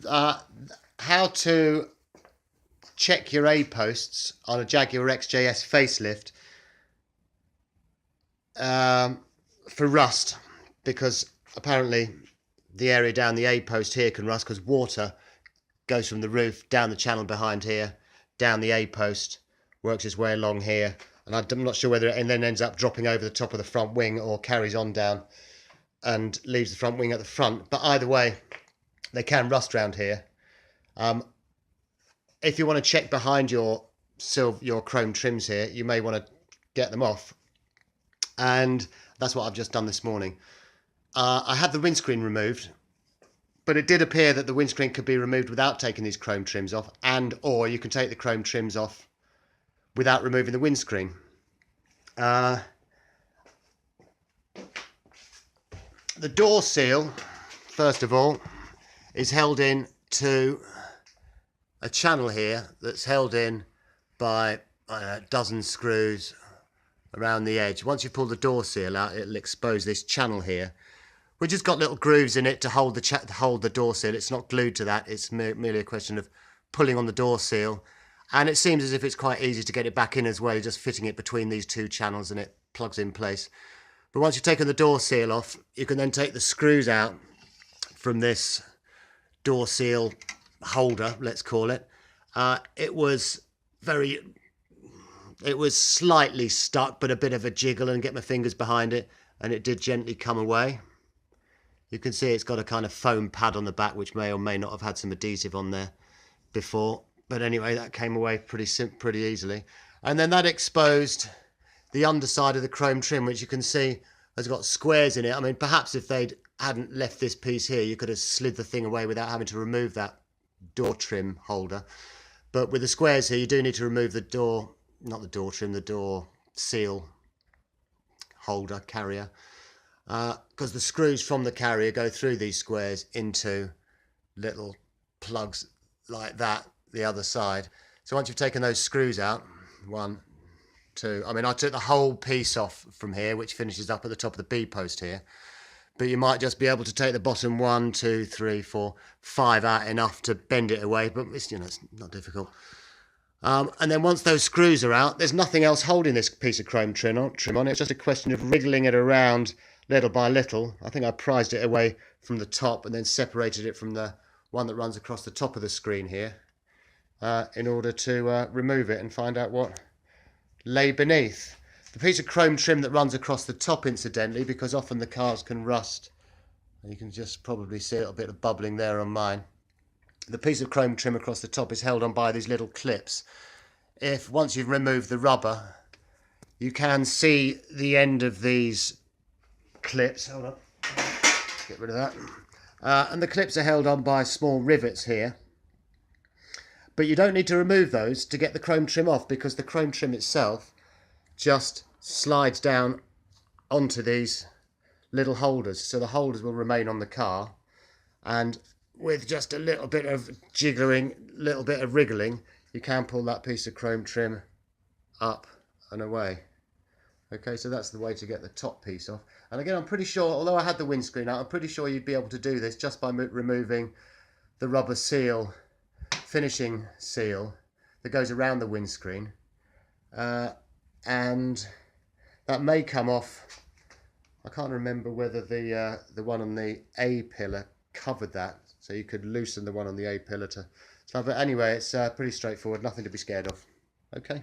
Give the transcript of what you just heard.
How to check your A-posts on a Jaguar XJS facelift for rust, because apparently the area down the A-post here can rust because water goes from the roof down the channel behind here, down the A-post, works its way along here, and I'm not sure whether it then ends up dropping over the top of the front wing or carries on down and leaves the front wing at the front. But either way, they can rust around here. If you want to check behind your chrome trims here, you may want to get them off, and that's what I've just done this morning. I had the windscreen removed, but it did appear that the windscreen could be removed without taking these chrome trims off, or you can take the chrome trims off without removing the windscreen. The door seal, first of all, is held in to a channel here that's held in by a dozen screws around the edge. Once you pull the door seal out, it'll expose this channel here, which has got little grooves in it to hold the door seal. It's not glued to that. It's merely a question of pulling on the door seal, and it seems as if it's quite easy to get it back in as well. You're just fitting it between these two channels and it plugs in place. But once you've taken the door seal off, you can then take the screws out from this door seal holder, let's call it. It was slightly stuck, but a bit of a jiggle, and get my fingers behind it, and it did gently come away. You can see it's got a kind of foam pad on the back, which may or may not have had some adhesive on there before. But anyway, that came away pretty easily. And then that exposed the underside of the chrome trim, which you can see has got squares in it. I mean, perhaps if they hadn't left this piece here, you could have slid the thing away without having to remove that door trim holder. But with the squares here, you do need to remove the door, not the door trim, the door seal holder carrier, because the screws from the carrier go through these squares into little plugs like that the other side. So once you've taken those screws out, one, two, I mean, I took the whole piece off from here, which finishes up at the top of the B post here, but you might just be able to take the bottom 1, 2, 3, 4, 5 out enough to bend it away, but it's, it's not difficult. And then once those screws are out, there's nothing else holding this piece of chrome trim on. It's just a question of wriggling it around little by little. I think I prized it away from the top and then separated it from the one that runs across the top of the screen here, in order to remove it and find out what lay beneath. The piece of chrome trim that runs across the top, incidentally, because often the cars can rust, and you can just probably see a little bit of bubbling there on mine. The piece of chrome trim across the top is held on by these little clips. Once you've removed the rubber, you can see the end of these clips. Hold on, get rid of that. And the clips are held on by small rivets here. But you don't need to remove those to get the chrome trim off, because the chrome trim itself just slides down onto these little holders. So the holders will remain on the car, and with just a little bit of jiggling, little bit of wriggling, you can pull that piece of chrome trim up and away. Okay, so that's the way to get the top piece off. And again, I'm pretty sure, although I had the windscreen out, I'm pretty sure you'd be able to do this just by removing the rubber seal, finishing seal that goes around the windscreen, and that may come off. I can't remember whether the one on the A pillar covered that, so you could loosen the one on the A pillar to. But anyway, it's pretty straightforward, nothing to be scared of. Okay.